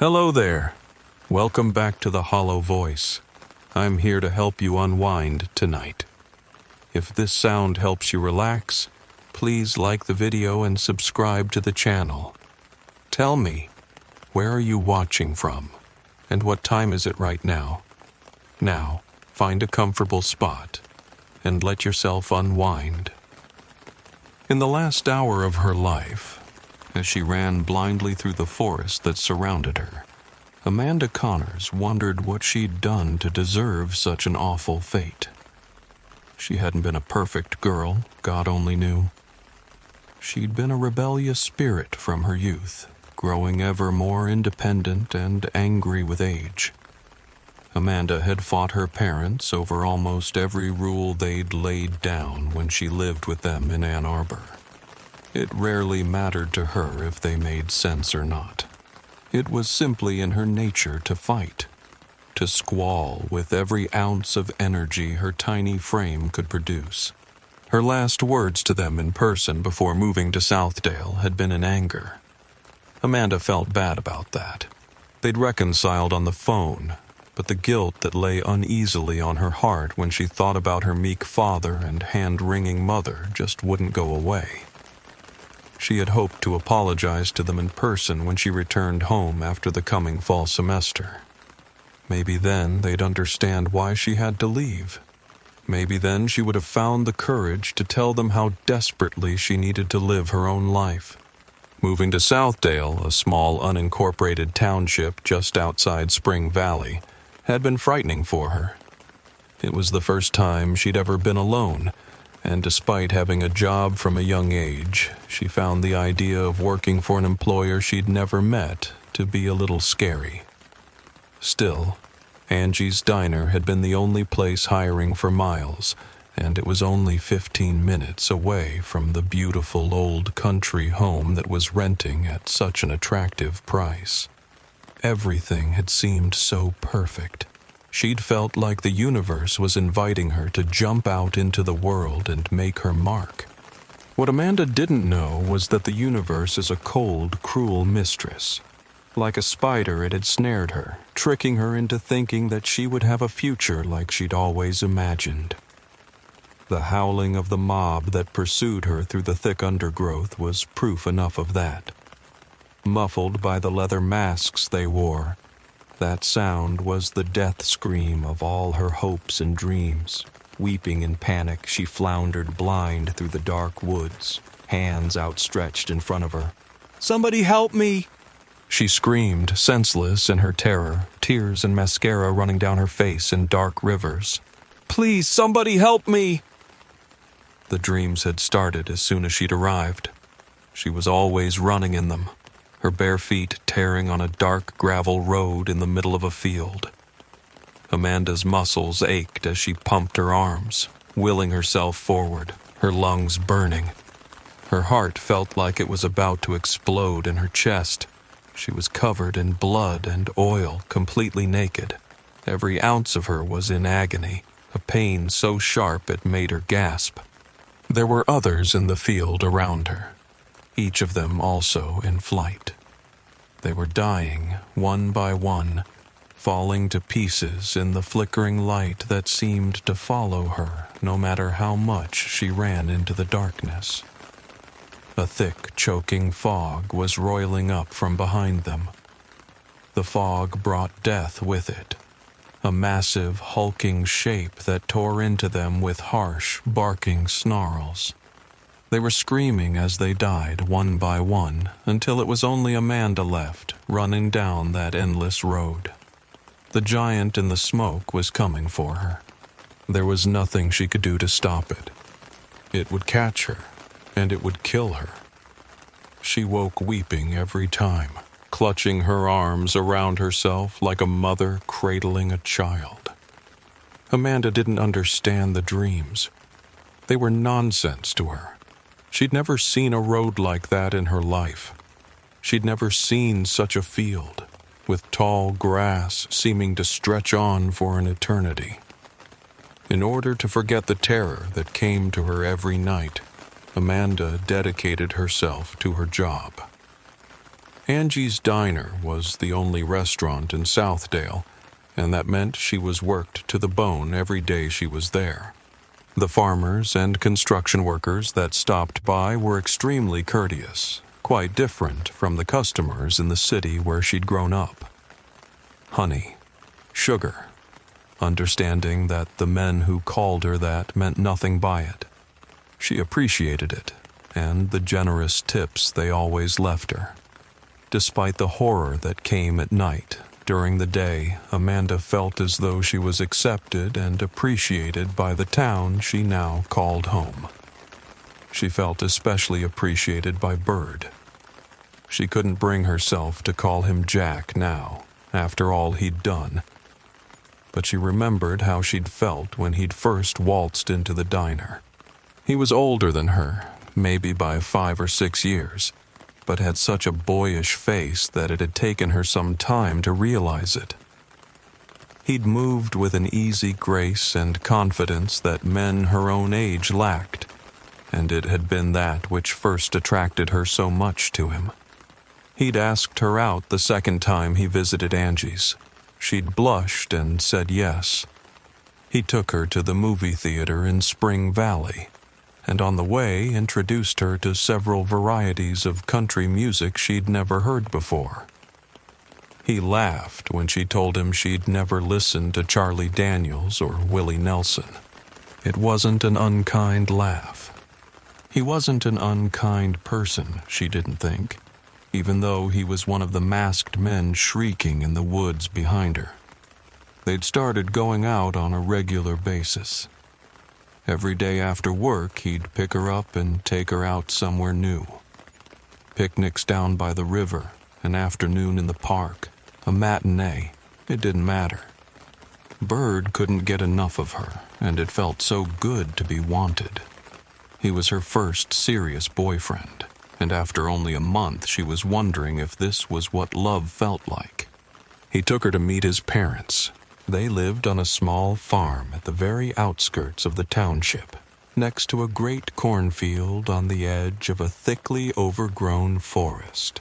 Hello there. Welcome back to the Hollow Voice. I'm here to help you unwind tonight. If this sound helps you relax, please like the video and subscribe to the channel. Tell me, where are you watching from? And what time is it right now? Now, find a comfortable spot and let yourself unwind. In the last hour of her life, as she ran blindly through the forest that surrounded her, Amanda Connors wondered what she'd done to deserve such an awful fate. She hadn't been a perfect girl, God only knew. She'd been a rebellious spirit from her youth, growing ever more independent and angry with age. Amanda had fought her parents over almost every rule they'd laid down when she lived with them in Ann Arbor. It rarely mattered to her if they made sense or not. It was simply in her nature to fight, to squall with every ounce of energy her tiny frame could produce. Her last words to them in person before moving to Southdale had been in anger. Amanda felt bad about that. They'd reconciled on the phone, but the guilt that lay uneasily on her heart when she thought about her meek father and hand-wringing mother just wouldn't go away. She had hoped to apologize to them in person when she returned home after the coming fall semester. Maybe then they'd understand why she had to leave. Maybe then she would have found the courage to tell them how desperately she needed to live her own life. Moving to Southdale, a small unincorporated township just outside Spring Valley, had been frightening for her. It was the first time she'd ever been alone, and despite having a job from a young age, she found the idea of working for an employer she'd never met to be a little scary. Still, Angie's Diner had been the only place hiring for miles, and it was only 15 minutes away from the beautiful old country home that was renting at such an attractive price. Everything had seemed so perfect. She'd felt like the universe was inviting her to jump out into the world and make her mark. What Amanda didn't know was that the universe is a cold, cruel mistress. Like a spider, it had snared her, tricking her into thinking that she would have a future like she'd always imagined. The howling of the mob that pursued her through the thick undergrowth was proof enough of that. Muffled by the leather masks they wore, that sound was the death scream of all her hopes and dreams. Weeping in panic, she floundered blind through the dark woods, hands outstretched in front of her. "Somebody help me!" She screamed, senseless in her terror, tears and mascara running down her face in dark rivers. "Please, somebody help me!" The dreams had started as soon as she'd arrived. She was always running in them, her bare feet tearing on a dark gravel road in the middle of a field. Amanda's muscles ached as she pumped her arms, willing herself forward, her lungs burning. Her heart felt like it was about to explode in her chest. She was covered in blood and oil, completely naked. Every ounce of her was in agony, a pain so sharp it made her gasp. There were others in the field around her, each of them also in flight. They were dying, one by one, falling to pieces in the flickering light that seemed to follow her no matter how much she ran into the darkness. A thick, choking fog was roiling up from behind them. The fog brought death with it, a massive, hulking shape that tore into them with harsh, barking snarls. They were screaming as they died, one by one, until it was only Amanda left, running down that endless road. The giant in the smoke was coming for her. There was nothing she could do to stop it. It would catch her, and it would kill her. She woke weeping every time, clutching her arms around herself like a mother cradling a child. Amanda didn't understand the dreams. They were nonsense to her. She'd never seen a road like that in her life. She'd never seen such a field, with tall grass seeming to stretch on for an eternity. In order to forget the terror that came to her every night, Amanda dedicated herself to her job. Angie's Diner was the only restaurant in Southdale, and that meant she was worked to the bone every day she was there. The farmers and construction workers that stopped by were extremely courteous, quite different from the customers in the city where she'd grown up. Honey, sugar, understanding that the men who called her that meant nothing by it. She appreciated it, and the generous tips they always left her. Despite the horror that came at night, during the day, Amanda felt as though she was accepted and appreciated by the town she now called home. She felt especially appreciated by Bird. She couldn't bring herself to call him Jack now, after all he'd done. But she remembered how she'd felt when he'd first waltzed into the diner. He was older than her, maybe by 5 or 6 years, but had such a boyish face that it had taken her some time to realize it. He'd moved with an easy grace and confidence that men her own age lacked, and it had been that which first attracted her so much to him. He'd asked her out the second time he visited Angie's. She'd blushed and said yes. He took her to the movie theater in Spring Valley, and on the way introduced her to several varieties of country music she'd never heard before. He laughed when she told him she'd never listened to Charlie Daniels or Willie Nelson. It wasn't an unkind laugh. He wasn't an unkind person, she didn't think, even though he was one of the masked men shrieking in the woods behind her. They'd started going out on a regular basis. Every day after work, he'd pick her up and take her out somewhere new. Picnics down by the river, an afternoon in the park, a matinee, it didn't matter. Bird couldn't get enough of her, and it felt so good to be wanted. He was her first serious boyfriend, and after only a month she was wondering if this was what love felt like. He took her to meet his parents. They lived on a small farm at the very outskirts of the township, next to a great cornfield on the edge of a thickly overgrown forest.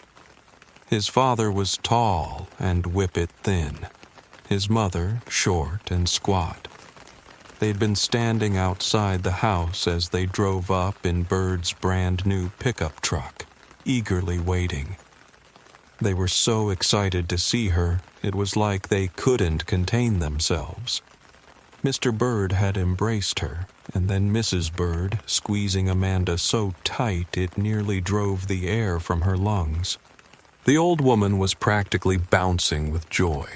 His father was tall and whippet thin, his mother short and squat. They'd been standing outside the house as they drove up in Bird's brand new pickup truck, eagerly waiting. They were so excited to see her, it was like they couldn't contain themselves. Mr. Bird had embraced her, and then Mrs. Bird, squeezing Amanda so tight it nearly drove the air from her lungs. The old woman was practically bouncing with joy.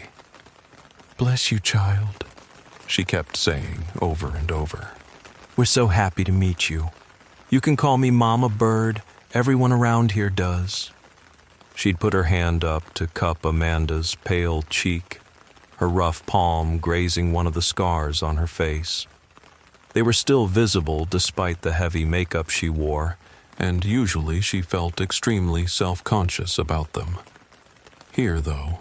"Bless you, child," she kept saying over and over. "We're so happy to meet you. You can call me Mama Bird. Everyone around here does." She'd put her hand up to cup Amanda's pale cheek, her rough palm grazing one of the scars on her face. They were still visible despite the heavy makeup she wore, and usually she felt extremely self-conscious about them. Here, though,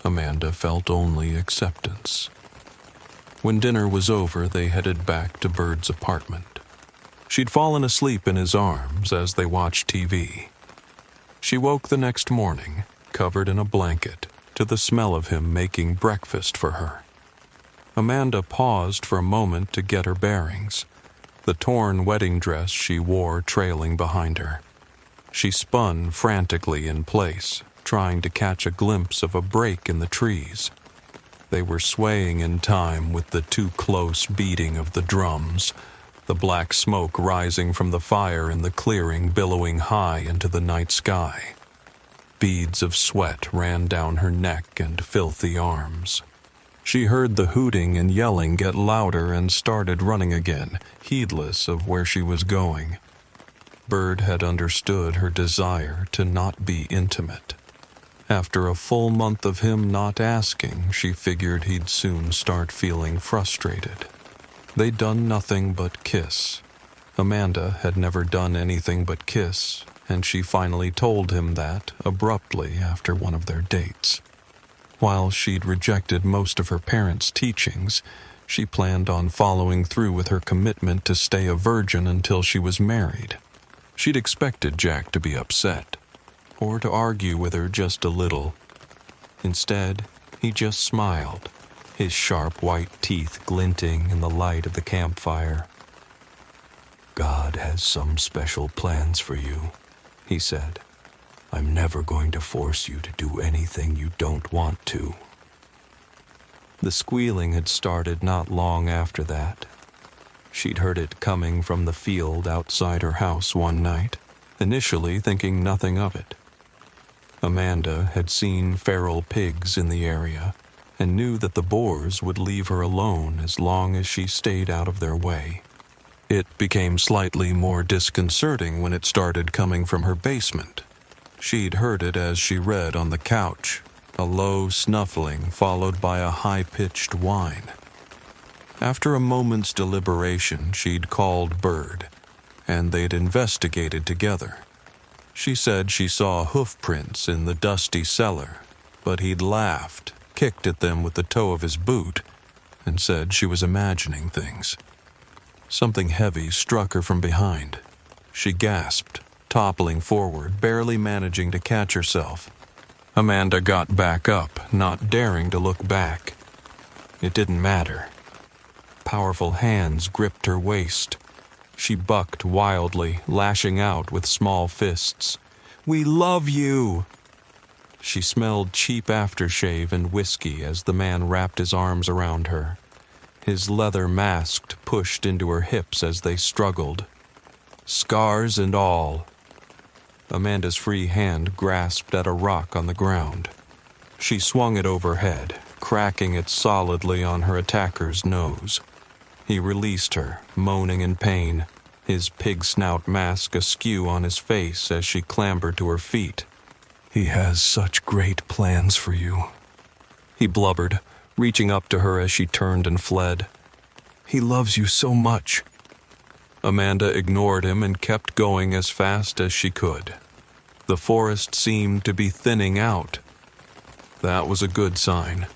Amanda felt only acceptance. When dinner was over, they headed back to Bird's apartment. She'd fallen asleep in his arms as they watched TV. She woke the next morning, covered in a blanket, to the smell of him making breakfast for her. Amanda paused for a moment to get her bearings, the torn wedding dress she wore trailing behind her. She spun frantically in place, trying to catch a glimpse of a break in the trees. They were swaying in time with the too close beating of the drums, the black smoke rising from the fire in the clearing billowing high into the night sky. Beads of sweat ran down her neck and filthy arms. She heard the hooting and yelling get louder and started running again, heedless of where she was going. Bird had understood her desire to not be intimate. After a full month of him not asking, she figured he'd soon start feeling frustrated. They'd done nothing but kiss. Amanda had never done anything but kiss, and she finally told him that abruptly after one of their dates. While she'd rejected most of her parents' teachings, she planned on following through with her commitment to stay a virgin until she was married. She'd expected Jack to be upset. or to argue with her just a little. Instead, he just smiled, his sharp white teeth glinting in the light of the campfire. "God has some special plans for you," he said. "I'm never going to force you to do anything you don't want to." The squealing had started not long after that. She'd heard it coming from the field outside her house one night, initially thinking nothing of it. Amanda had seen feral pigs in the area and knew that the boars would leave her alone as long as she stayed out of their way. It became slightly more disconcerting when it started coming from her basement. She'd heard it as she read on the couch, a low snuffling followed by a high-pitched whine. After a moment's deliberation, she'd called Bird, and they'd investigated together. She said she saw hoof prints in the dusty cellar, but he'd laughed, kicked at them with the toe of his boot, and said she was imagining things. Something heavy struck her from behind. She gasped, toppling forward, barely managing to catch herself. Amanda got back up, not daring to look back. It didn't matter. Powerful hands gripped her waist. She bucked wildly, lashing out with small fists. "We love you!" She smelled cheap aftershave and whiskey as the man wrapped his arms around her. His leather mask pushed into her hips as they struggled. Scars and all. Amanda's free hand grasped at a rock on the ground. She swung it overhead, cracking it solidly on her attacker's nose. He released her, moaning in pain, his pig snout mask askew on his face as she clambered to her feet. "He has such great plans for you," he blubbered, reaching up to her as she turned and fled. "He loves you so much." Amanda ignored him and kept going as fast as she could. The forest seemed to be thinning out. That was a good sign.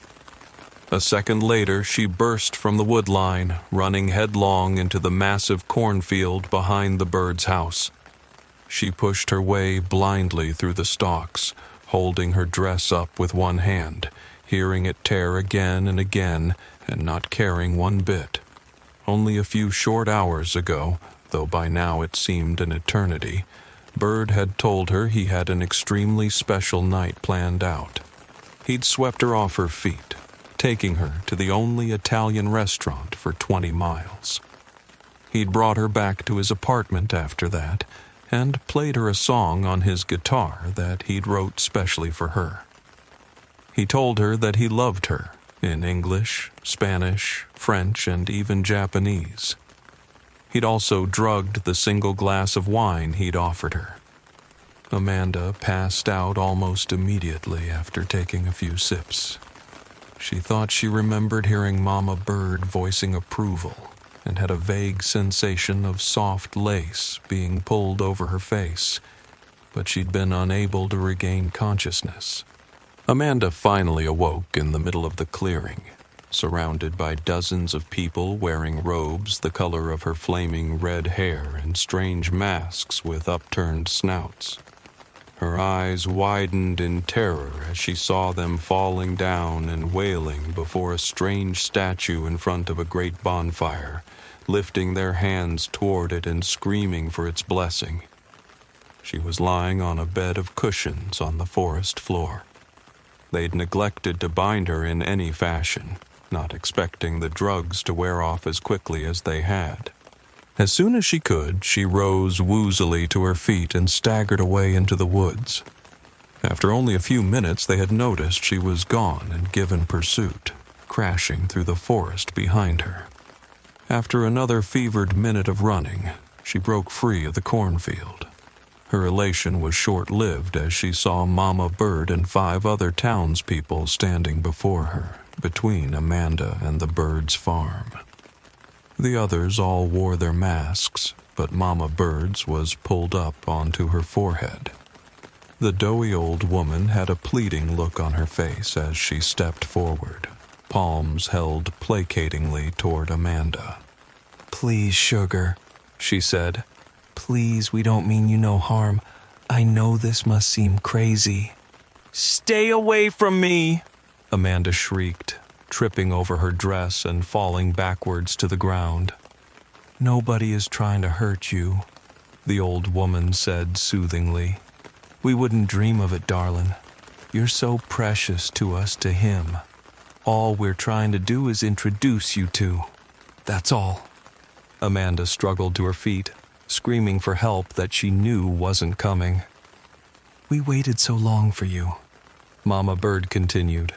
A second later, she burst from the wood line, running headlong into the massive cornfield behind the bird's house. She pushed her way blindly through the stalks, holding her dress up with one hand, hearing it tear again and again, and not caring one bit. Only a few short hours ago, though by now it seemed an eternity, Bird had told her he had an extremely special night planned out. He'd swept her off her feet, taking her to the only Italian restaurant for 20 miles. He'd brought her back to his apartment after that, and played her a song on his guitar that he'd wrote specially for her. He told her that he loved her, in English, Spanish, French, and even Japanese. He'd also drugged the single glass of wine he'd offered her. Amanda passed out almost immediately after taking a few sips. She thought she remembered hearing Mama Bird voicing approval, and had a vague sensation of soft lace being pulled over her face, but she'd been unable to regain consciousness. Amanda finally awoke in the middle of the clearing, surrounded by dozens of people wearing robes the color of her flaming red hair and strange masks with upturned snouts. Her eyes widened in terror as she saw them falling down and wailing before a strange statue in front of a great bonfire, lifting their hands toward it and screaming for its blessing. She was lying on a bed of cushions on the forest floor. They'd neglected to bind her in any fashion, not expecting the drugs to wear off as quickly as they had. As soon as she could, she rose woozily to her feet and staggered away into the woods. After only a few minutes, they had noticed she was gone and given pursuit, crashing through the forest behind her. After another fevered minute of running, she broke free of the cornfield. Her elation was short-lived as she saw Mama Bird and 5 other townspeople standing before her, between Amanda and the bird's farm. The others all wore their masks, but Mama Bird's was pulled up onto her forehead. The doughy old woman had a pleading look on her face as she stepped forward, palms held placatingly toward Amanda. "Please, sugar," she said. "Please, we don't mean you no harm. I know this must seem crazy. Stay away from me, Amanda shrieked, tripping over her dress and falling backwards to the ground. Nobody is trying to hurt you, the old woman said soothingly. We wouldn't dream of it, darling. You're so precious to us, to him. All we're trying to do is introduce you to. That's all. Amanda struggled to her feet, screaming for help that she knew wasn't coming. We waited so long for you, Mama Bird continued.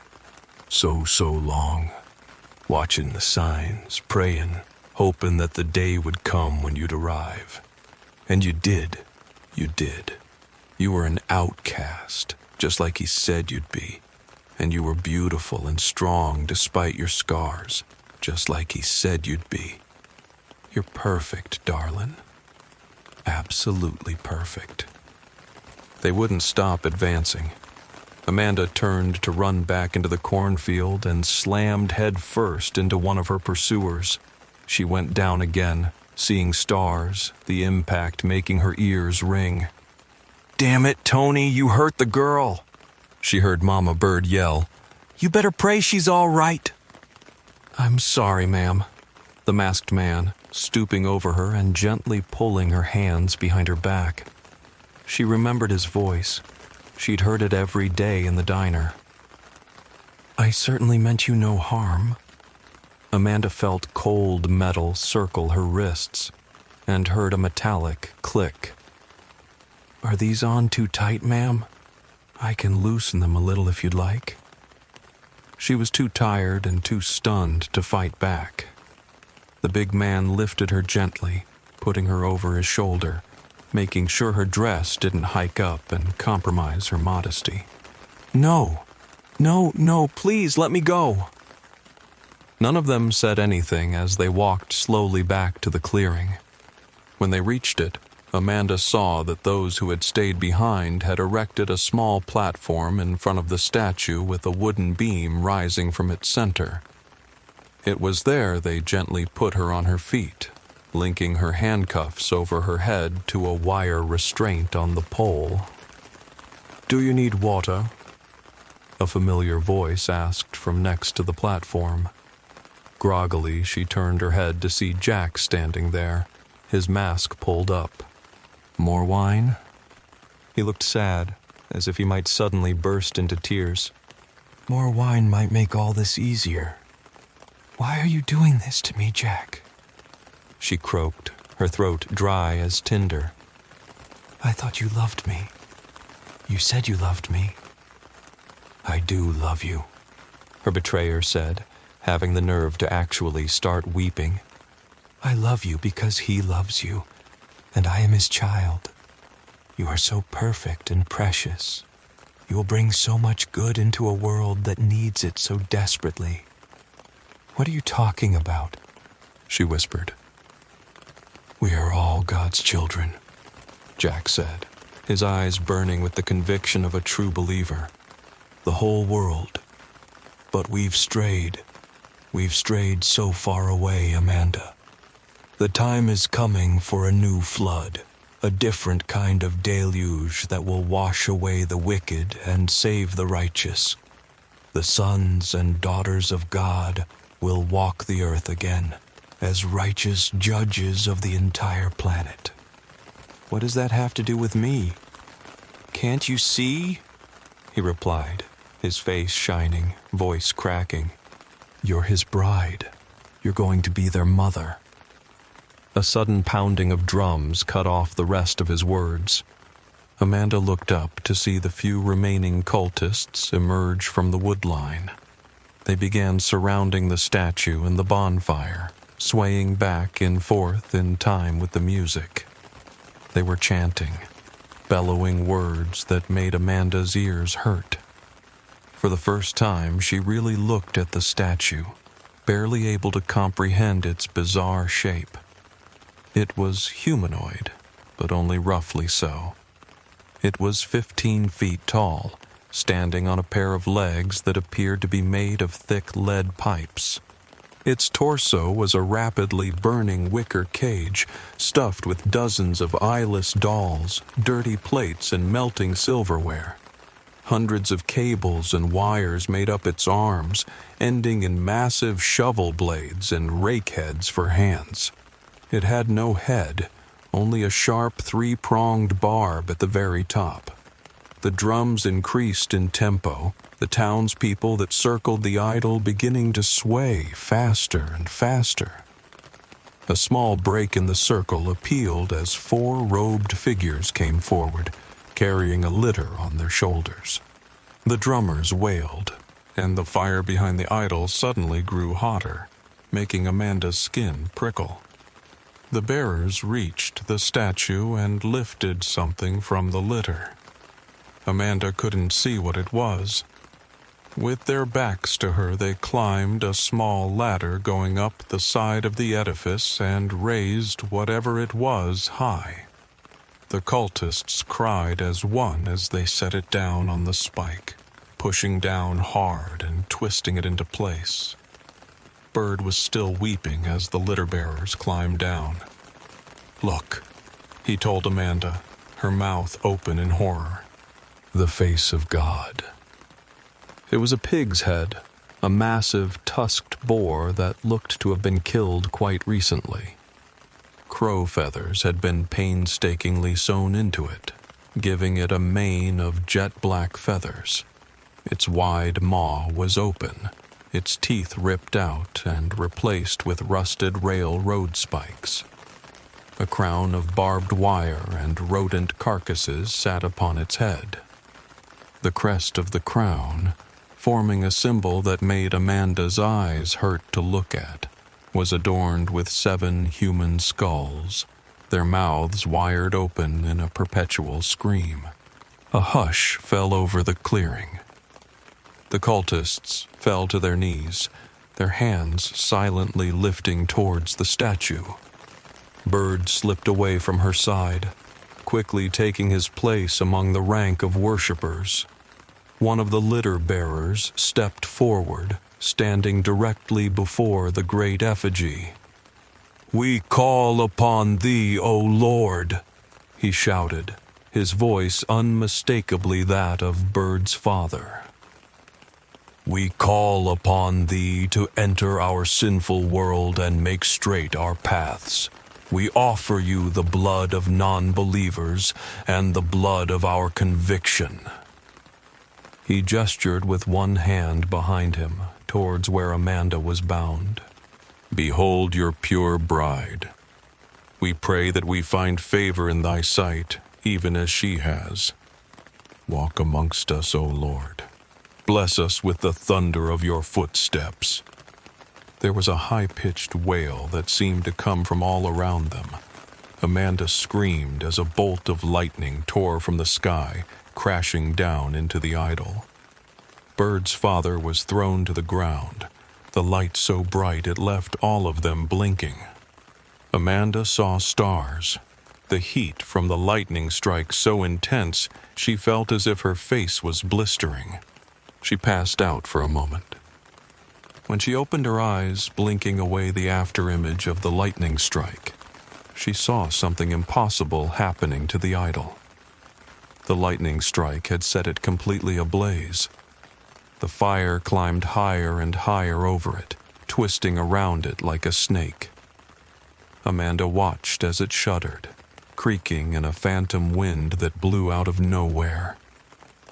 So long. Watching the signs, praying, hoping that the day would come when you'd arrive. And you did. You did. You were an outcast, just like he said you'd be. And you were beautiful and strong despite your scars, just like he said you'd be. You're perfect, darling. Absolutely perfect. They wouldn't stop advancing. Amanda turned to run back into the cornfield and slammed headfirst into one of her pursuers. She went down again, seeing stars, the impact making her ears ring. Damn it, Tony, you hurt the girl, she heard Mama Bird yell. You better pray she's all right. I'm sorry, ma'am, the masked man, stooping over her and gently pulling her hands behind her back. She remembered his voice. She'd heard it every day in the diner. I certainly meant you no harm. Amanda felt cold metal circle her wrists and heard a metallic click. Are these on too tight, ma'am? I can loosen them a little if you'd like. She was too tired and too stunned to fight back. The big man lifted her gently, putting her over his shoulder, making sure her dress didn't hike up and compromise her modesty. No, please let me go. None of them said anything as they walked slowly back to the clearing. When they reached it, Amanda saw that those who had stayed behind had erected a small platform in front of the statue with a wooden beam rising from its center. It was there they gently put her on her feet, linking her handcuffs over her head to a wire restraint on the pole. Do you need water? A familiar voice asked from next to the platform. Groggily, she turned her head to see Jack standing there, his mask pulled up. More wine? He looked sad, as if he might suddenly burst into tears. More wine might make all this easier. Why are you doing this to me, Jack? She croaked, her throat dry as tinder. I thought you loved me. You said you loved me. I do love you, her betrayer said, having the nerve to actually start weeping. I love you because he loves you, and I am his child. You are so perfect and precious. You will bring so much good into a world that needs it so desperately. What are you talking about? She whispered. We are all God's children, Jack said, his eyes burning with the conviction of a true believer. The whole world. But we've strayed. We've strayed so far away, Amanda. The time is coming for a new flood, a different kind of deluge that will wash away the wicked and save the righteous. The sons and daughters of God will walk the earth again as righteous judges of the entire planet. What does that have to do with me? Can't you see? He replied, his face shining, voice cracking. You're his bride. You're going to be their mother. A sudden pounding of drums cut off the rest of his words. Amanda looked up to see the few remaining cultists emerge from the wood line. They began surrounding the statue and the bonfire, swaying back and forth in time with the music. They were chanting, bellowing words that made Amanda's ears hurt. For the first time, she really looked at the statue, barely able to comprehend its bizarre shape. It was humanoid, but only roughly so. It was 15 feet tall, standing on a pair of legs that appeared to be made of thick lead pipes. Its torso was a rapidly burning wicker cage stuffed with dozens of eyeless dolls, dirty plates, and melting silverware. Hundreds of cables and wires made up its arms, ending in massive shovel blades and rake heads for hands. It had no head, only a sharp three-pronged barb at the very top. The drums increased in tempo, the townspeople that circled the idol beginning to sway faster and faster. A small break in the circle appealed as 4 robed figures came forward, carrying a litter on their shoulders. The drummers wailed, and the fire behind the idol suddenly grew hotter, making Amanda's skin prickle. The bearers reached the statue and lifted something from the litter. Amanda couldn't see what it was. With their backs to her, they climbed a small ladder going up the side of the edifice and raised whatever it was high. The cultists cried as one as they set it down on the spike, pushing down hard and twisting it into place. Bird was still weeping as the litter bearers climbed down. "Look," he told Amanda, her mouth open in horror. "The face of God." It was a pig's head, a massive tusked boar that looked to have been killed quite recently. Crow feathers had been painstakingly sewn into it, giving it a mane of jet-black feathers. Its wide maw was open, its teeth ripped out and replaced with rusted railroad spikes. A crown of barbed wire and rodent carcasses sat upon its head. The crest of the crown, forming a symbol that made Amanda's eyes hurt to look at, was adorned with 7 human skulls, their mouths wired open in a perpetual scream. A hush fell over the clearing. The cultists fell to their knees, their hands silently lifting towards the statue. Bird slipped away from her side, quickly taking his place among the rank of worshippers. One of the litter bearers stepped forward, standing directly before the great effigy. "We call upon thee, O Lord," he shouted, his voice unmistakably that of Bird's father. "We call upon thee to enter our sinful world and make straight our paths. We offer you the blood of non-believers and the blood of our conviction." He gestured with one hand behind him, towards where Amanda was bound. "Behold your pure bride. We pray that we find favor in thy sight, even as she has. Walk amongst us, O Lord. Bless us with the thunder of your footsteps." There was a high-pitched wail that seemed to come from all around them. Amanda screamed as a bolt of lightning tore from the sky, crashing down into the idol. Bird's father was thrown to the ground, the light so bright it left all of them blinking. Amanda saw stars, the heat from the lightning strike so intense she felt as if her face was blistering. She passed out for a moment. When she opened her eyes, blinking away the afterimage of the lightning strike, she saw something impossible happening to the idol. The lightning strike had set it completely ablaze. The fire climbed higher and higher over it, twisting around it like a snake. Amanda watched as it shuddered, creaking in a phantom wind that blew out of nowhere.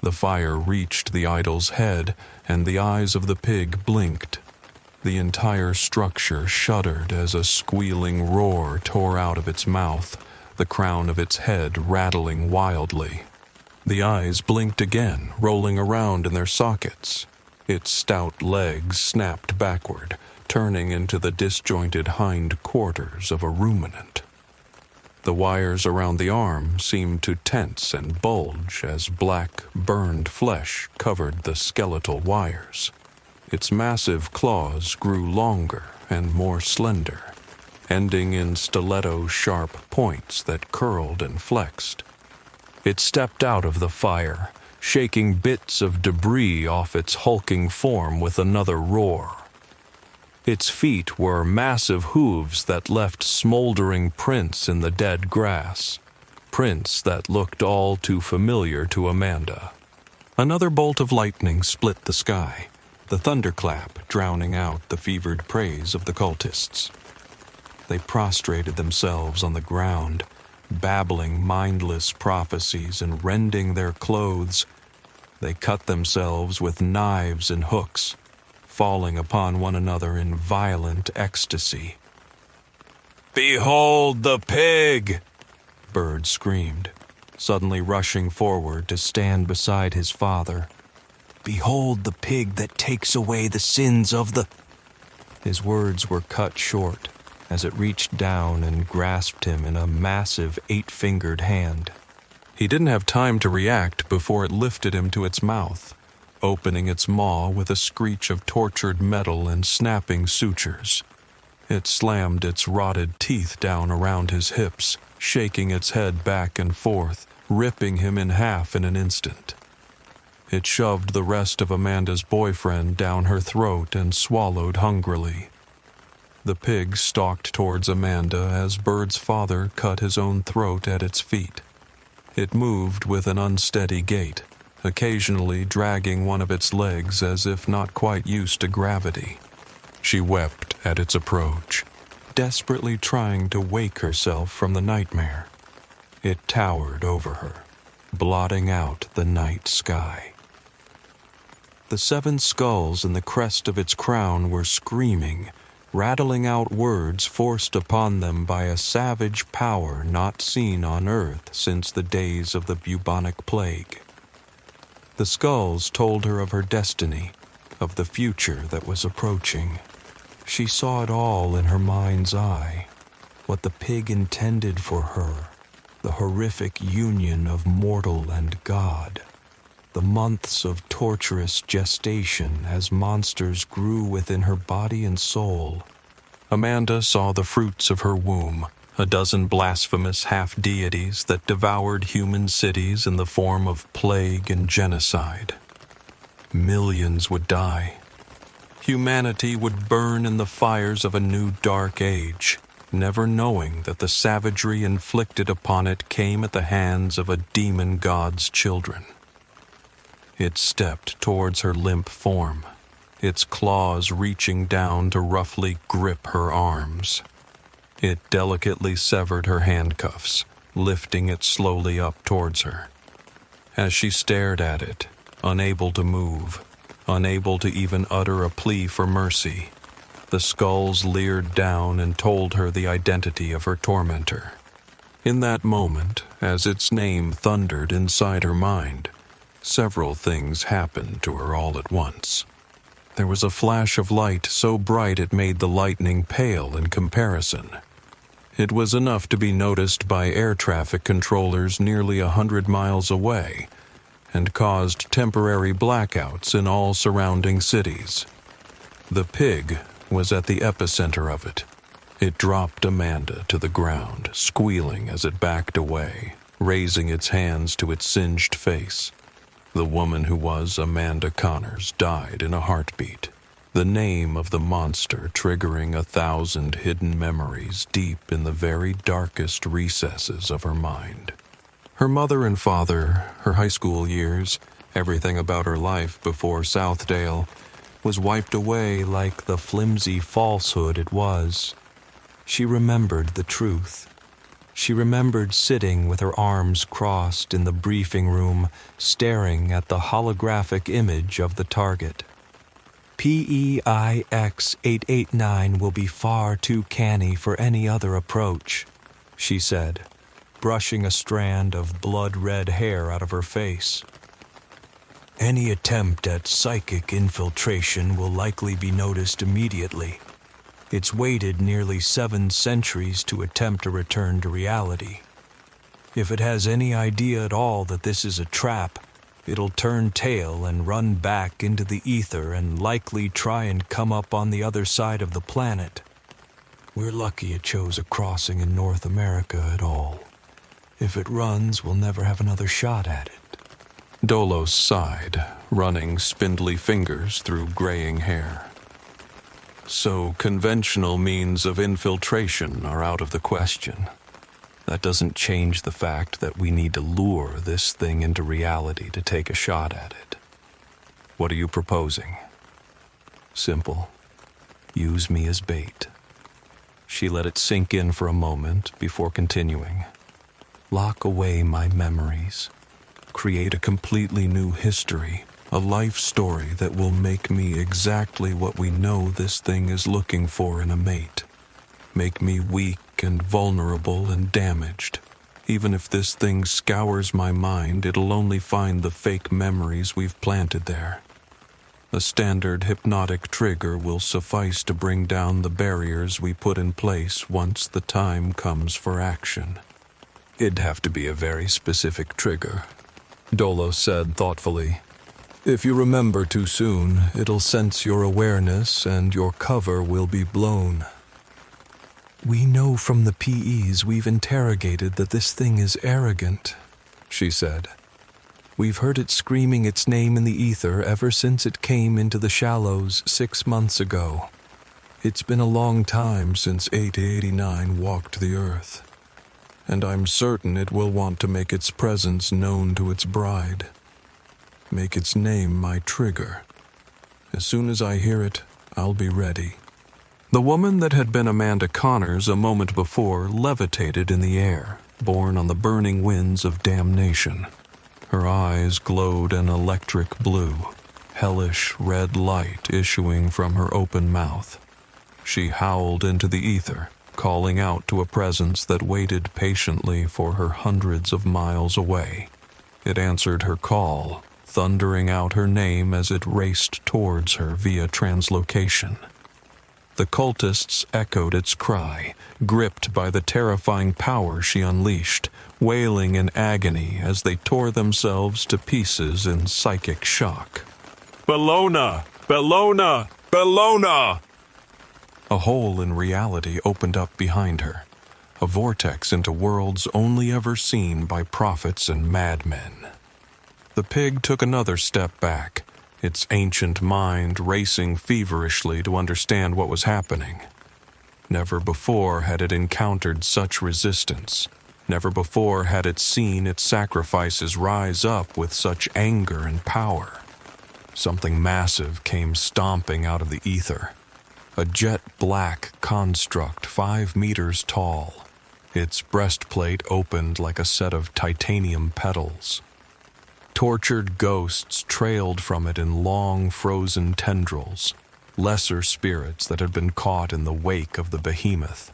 The fire reached the idol's head, and the eyes of the pig blinked. The entire structure shuddered as a squealing roar tore out of its mouth, the crown of its head rattling wildly. The eyes blinked again, rolling around in their sockets. Its stout legs snapped backward, turning into the disjointed hind quarters of a ruminant. The wires around the arm seemed to tense and bulge as black, burned flesh covered the skeletal wires. Its massive claws grew longer and more slender, ending in stiletto-sharp points that curled and flexed. It stepped out of the fire, shaking bits of debris off its hulking form with another roar. Its feet were massive hooves that left smoldering prints in the dead grass, prints that looked all too familiar to Amanda. Another bolt of lightning split the sky, the thunderclap drowning out the fevered praise of the cultists. They prostrated themselves on the ground, babbling mindless prophecies and rending their clothes. They cut themselves with knives and hooks, falling upon one another in violent ecstasy. "Behold the pig!" Bird screamed, suddenly rushing forward to stand beside his father. "Behold the pig that takes away the sins of the—" His words were cut short as it reached down and grasped him in a massive 8-fingered hand. He didn't have time to react before it lifted him to its mouth, opening its maw with a screech of tortured metal and snapping sutures. It slammed its rotted teeth down around his hips, shaking its head back and forth, ripping him in half in an instant. It shoved the rest of Amanda's boyfriend down her throat and swallowed hungrily. The pig stalked towards Amanda as Bird's father cut his own throat at its feet. It moved with an unsteady gait, occasionally dragging one of its legs as if not quite used to gravity. She wept at its approach, desperately trying to wake herself from the nightmare. It towered over her, blotting out the night sky. The 7 skulls in the crest of its crown were screaming, rattling out words forced upon them by a savage power not seen on Earth since the days of the bubonic plague. The skulls told her of her destiny, of the future that was approaching. She saw it all in her mind's eye, what the pig intended for her, the horrific union of mortal and God, the months of torturous gestation as monsters grew within her body and soul. Amanda saw the fruits of her womb, a dozen blasphemous half-deities that devoured human cities in the form of plague and genocide. Millions would die. Humanity would burn in the fires of a new dark age, never knowing that the savagery inflicted upon it came at the hands of a demon god's children. It stepped towards her limp form, its claws reaching down to roughly grip her arms. It delicately severed her handcuffs, lifting it slowly up towards her. As she stared at it, unable to move, unable to even utter a plea for mercy, the skulls leered down and told her the identity of her tormentor. In that moment, as its name thundered inside her mind, several things happened to her all at once. There was a flash of light so bright it made the lightning pale in comparison. It was enough to be noticed by air traffic controllers nearly 100 miles away, and caused temporary blackouts in all surrounding cities. The pig was at the epicenter of it. It dropped Amanda to the ground, squealing as it backed away, raising its hands to its singed face. The woman who was Amanda Connors died in a heartbeat, the name of the monster triggering 1,000 hidden memories deep in the very darkest recesses of her mind. Her mother and father, her high school years, everything about her life before Southdale, was wiped away like the flimsy falsehood it was. She remembered the truth. She remembered sitting with her arms crossed in the briefing room, staring at the holographic image of the target. PEIX 889 will be far too canny for any other approach, she said, brushing a strand of blood-red hair out of her face. Any attempt at psychic infiltration will likely be noticed immediately. It's waited nearly 7 centuries to attempt a return to reality. If it has any idea at all that this is a trap, it'll turn tail and run back into the ether and likely try and come up on the other side of the planet. We're lucky it chose a crossing in North America at all. If it runs, we'll never have another shot at it. Dolos sighed, running spindly fingers through graying hair. So conventional means of infiltration are out of the question. That doesn't change the fact that we need to lure this thing into reality to take a shot at it. What are you proposing? Simple. Use me as bait. She let it sink in for a moment before continuing. Lock away my memories. Create a completely new history, a life story that will make me exactly what we know this thing is looking for in a mate. Make me weak and vulnerable and damaged. Even if this thing scours my mind, it'll only find the fake memories we've planted there. A standard hypnotic trigger will suffice to bring down the barriers we put in place once the time comes for action. It'd have to be a very specific trigger, Dolo said thoughtfully. If you remember too soon, it'll sense your awareness and your cover will be blown. We know from the PEs we've interrogated that this thing is arrogant, she said. We've heard it screaming its name in the ether ever since it came into the shallows 6 months ago. It's been a long time since 8089 walked the earth, and I'm certain it will want to make its presence known to its bride. Make its name my trigger. As soon as I hear it, I'll be ready. The woman that had been Amanda Connors a moment before levitated in the air, borne on the burning winds of damnation. Her eyes glowed an electric blue, hellish red light issuing from her open mouth. She howled into the ether, calling out to a presence that waited patiently for her hundreds of miles away. It answered her call, thundering out her name as it raced towards her via translocation. The cultists echoed its cry, gripped by the terrifying power she unleashed, wailing in agony as they tore themselves to pieces in psychic shock. Bellona! Bellona! Bellona! A hole in reality opened up behind her, a vortex into worlds only ever seen by prophets and madmen. The pig took another step back, its ancient mind racing feverishly to understand what was happening. Never before had it encountered such resistance. Never before had it seen its sacrifices rise up with such anger and power. Something massive came stomping out of the ether. A jet-black construct 5 meters tall. Its breastplate opened like a set of titanium petals. Tortured ghosts trailed from it in long, frozen tendrils, lesser spirits that had been caught in the wake of the behemoth.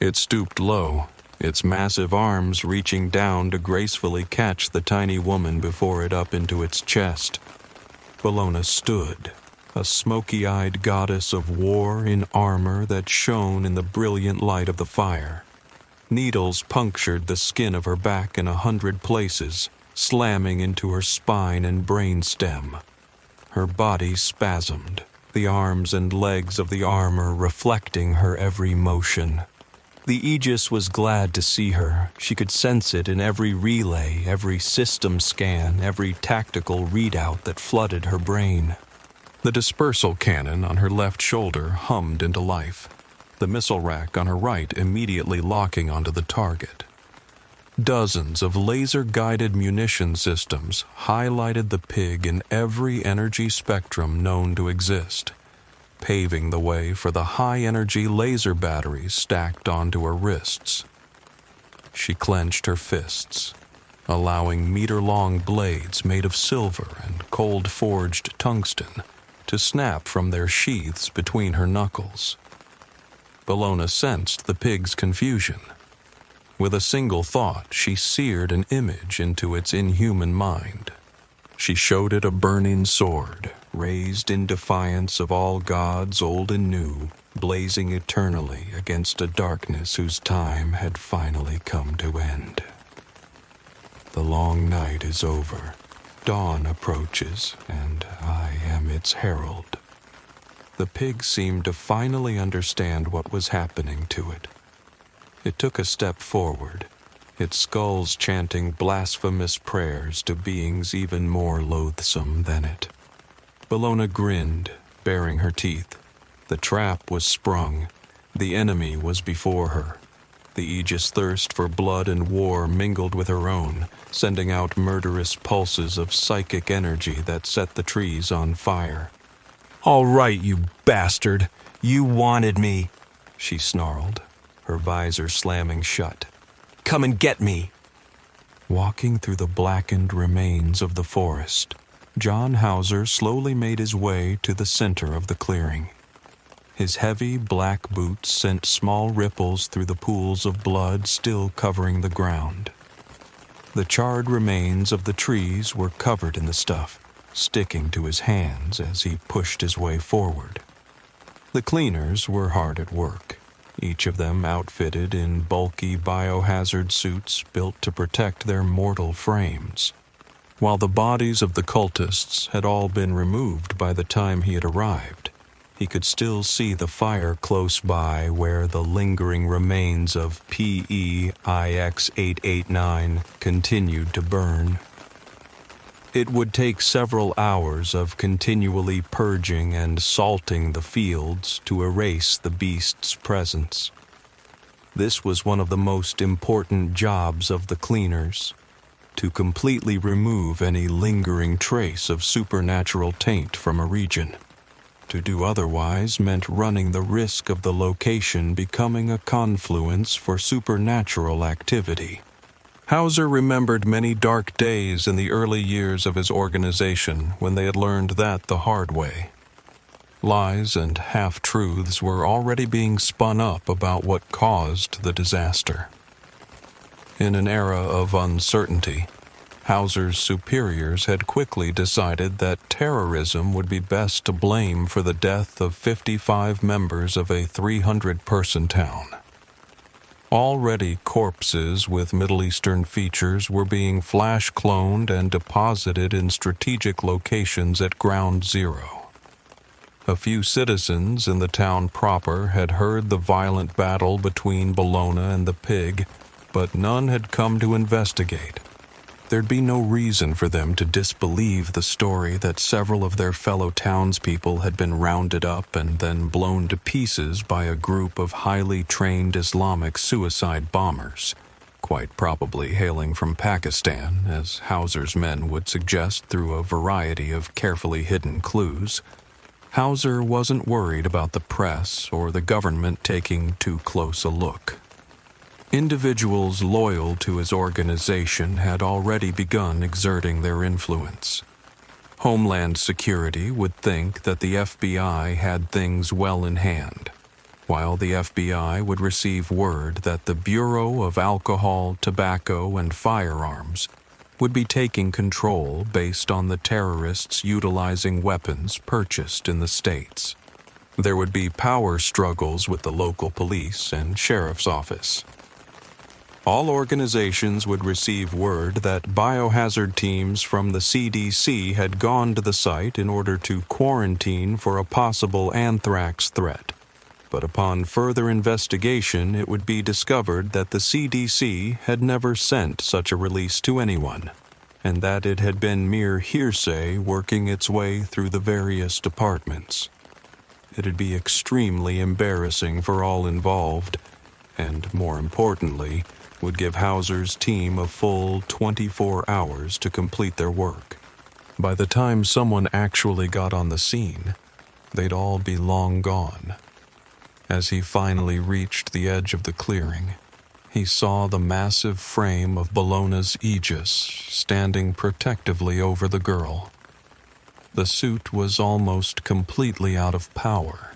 It stooped low, its massive arms reaching down to gracefully catch the tiny woman before it up into its chest. Bellona stood, a smoky-eyed goddess of war in armor that shone in the brilliant light of the fire. Needles punctured the skin of her back in 100 places, slamming into her spine and brainstem. Her body spasmed, the arms and legs of the armor reflecting her every motion. The Aegis was glad to see her. She could sense it in every relay, every system scan, every tactical readout that flooded her brain. The dispersal cannon on her left shoulder hummed into life, the missile rack on her right immediately locking onto the target. Dozens of laser-guided munition systems highlighted the pig in every energy spectrum known to exist, paving the way for the high-energy laser batteries stacked onto her wrists. She clenched her fists, allowing meter-long blades made of silver and cold-forged tungsten to snap from their sheaths between her knuckles. Bellona sensed the pig's confusion. With a single thought, she seared an image into its inhuman mind. She showed it a burning sword, raised in defiance of all gods old and new, blazing eternally against a darkness whose time had finally come to end. The long night is over. Dawn approaches, and I am its herald. The pig seemed to finally understand what was happening to it. It took a step forward, its skulls chanting blasphemous prayers to beings even more loathsome than it. Bellona grinned, baring her teeth. The trap was sprung. The enemy was before her. The Aegis' thirst for blood and war mingled with her own, sending out murderous pulses of psychic energy that set the trees on fire. "All right, you bastard. You wanted me," she snarled, her visor slamming shut. "Come and get me." Walking through the blackened remains of the forest, John Hauser slowly made his way to the center of the clearing. His heavy black boots sent small ripples through the pools of blood still covering the ground. The charred remains of the trees were covered in the stuff, sticking to his hands as he pushed his way forward. The cleaners were hard at work, each of them outfitted in bulky biohazard suits built to protect their mortal frames. While the bodies of the cultists had all been removed by the time he had arrived, he could still see the fire close by where the lingering remains of PEIX-889 continued to burn. It would take several hours of continually purging and salting the fields to erase the beast's presence. This was one of the most important jobs of the cleaners, to completely remove any lingering trace of supernatural taint from a region. To do otherwise meant running the risk of the location becoming a confluence for supernatural activity. Hauser remembered many dark days in the early years of his organization when they had learned that the hard way. Lies and half-truths were already being spun up about what caused the disaster. In an era of uncertainty, Hauser's superiors had quickly decided that terrorism would be best to blame for the death of 55 members of a 300-person town. Already corpses with Middle Eastern features were being flash-cloned and deposited in strategic locations at Ground Zero. A few citizens in the town proper had heard the violent battle between Bologna and the pig, but none had come to investigate. There'd be no reason for them to disbelieve the story that several of their fellow townspeople had been rounded up and then blown to pieces by a group of highly trained Islamic suicide bombers, quite probably hailing from Pakistan, as Hauser's men would suggest through a variety of carefully hidden clues. Hauser wasn't worried about the press or the government taking too close a look. Individuals loyal to his organization had already begun exerting their influence. Homeland Security would think that the FBI had things well in hand, while the FBI would receive word that the Bureau of Alcohol, Tobacco, and Firearms would be taking control based on the terrorists utilizing weapons purchased in the States. There would be power struggles with the local police and sheriff's office. All organizations would receive word that biohazard teams from the CDC had gone to the site in order to quarantine for a possible anthrax threat. But upon further investigation, it would be discovered that the CDC had never sent such a release to anyone, and that it had been mere hearsay working its way through the various departments. It'd be extremely embarrassing for all involved, and more importantly, would give Hauser's team a full 24 hours to complete their work. By the time someone actually got on the scene, they'd all be long gone. As he finally reached the edge of the clearing, he saw the massive frame of Bologna's Aegis standing protectively over the girl. The suit was almost completely out of power,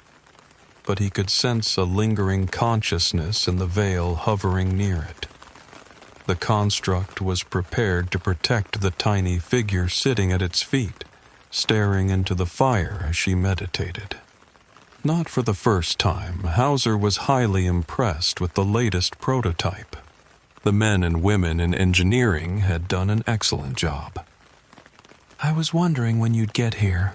but he could sense a lingering consciousness in the veil hovering near it. The construct was prepared to protect the tiny figure sitting at its feet, staring into the fire as she meditated. Not for the first time, Hauser was highly impressed with the latest prototype. The men and women in engineering had done an excellent job. "I was wondering when you'd get here,"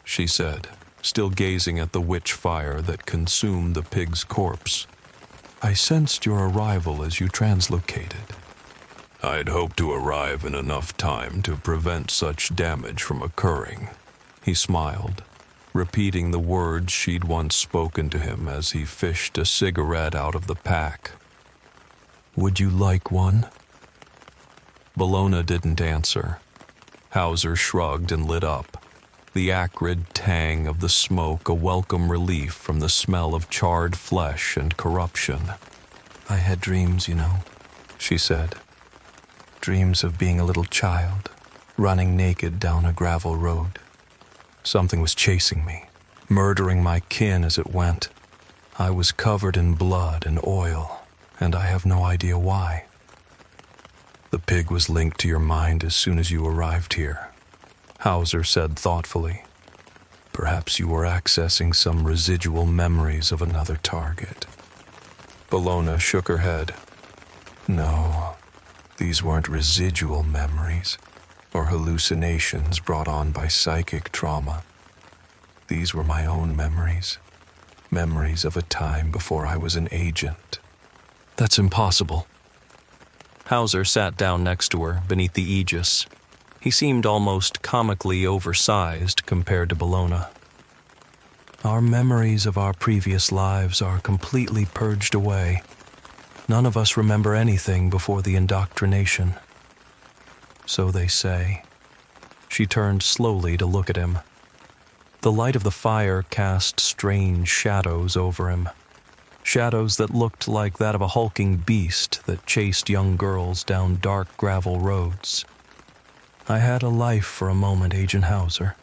she said, still gazing at the witch fire that consumed the pig's corpse. "I sensed your arrival as you translocated." "I'd hoped to arrive in enough time to prevent such damage from occurring," he smiled. repeating the words she'd once spoken to him as he fished a cigarette out of the pack. "Would you like one?" Bologna didn't answer. Hauser shrugged and lit up, the acrid tang of the smoke a welcome relief from the smell of charred flesh and corruption. "I had dreams, you know," she said. "Dreams of being a little child, running naked down a gravel road. Something was chasing me, murdering my kin as it went. I was covered in blood and oil, and I have no idea why. The pig was linked to your mind as soon as you arrived here," Hauser said thoughtfully. "Perhaps you were accessing some residual memories of another target." Bologna shook her head. "No, these weren't residual memories or hallucinations brought on by psychic trauma. These were my own memories, memories of a time before I was an agent." "That's impossible." Hauser sat down next to her beneath the aegis. He seemed almost comically oversized compared to Bologna. "Our memories of our previous lives are completely purged away. None of us remember anything before the indoctrination. So they say." She turned slowly to look at him. The light of the fire cast strange shadows over him. Shadows that looked like that of a hulking beast that chased young girls down dark gravel roads. "I had a life for a moment, Agent Hauser.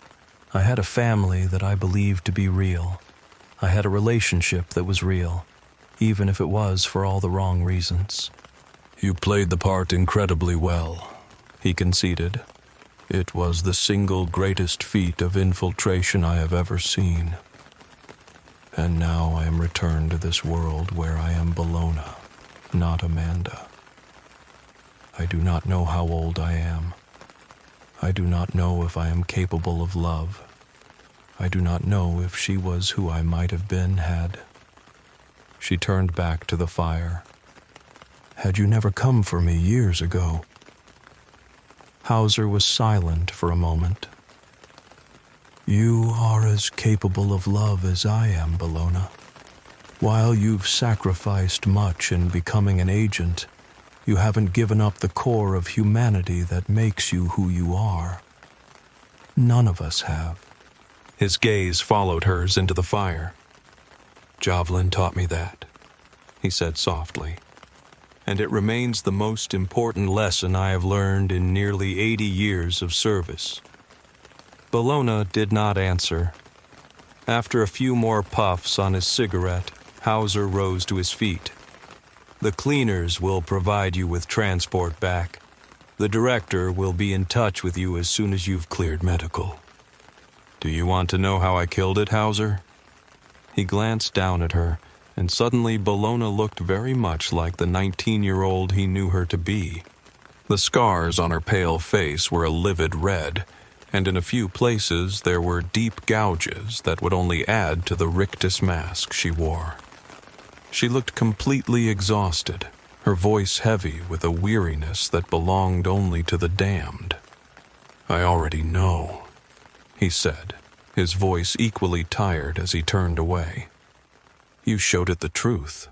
I had a family that I believed to be real. I had a relationship that was real, even if it was for all the wrong reasons." "You played the part incredibly well," he conceded. "It was the single greatest feat of infiltration I have ever seen. And now I am returned to this world where I am Bologna, not Amanda. I do not know how old I am. I do not know if I am capable of love. I do not know if she was who I might have been had." She turned back to the fire. "Had you never come for me years ago?" Hauser was silent for a moment. "You are as capable of love as I am, Bologna. While you've sacrificed much in becoming an agent, you haven't given up the core of humanity that makes you who you are. None of us have." His gaze followed hers into the fire. "Javelin taught me that," he said softly. "And it remains the most important lesson I have learned in nearly 80 years of service." Bologna did not answer. After a few more puffs on his cigarette, Hauser rose to his feet. "The cleaners will provide you with transport back. The director will be in touch with you as soon as you've cleared medical." "Do you want to know how I killed it, Hauser?" He glanced down at her, and suddenly Bologna looked very much like the 19-year-old he knew her to be. The scars on her pale face were a livid red, and in a few places there were deep gouges that would only add to the rictus mask she wore. She looked completely exhausted, her voice heavy with a weariness that belonged only to the damned. "I already know," he said, his voice equally tired as he turned away. "You showed it the truth.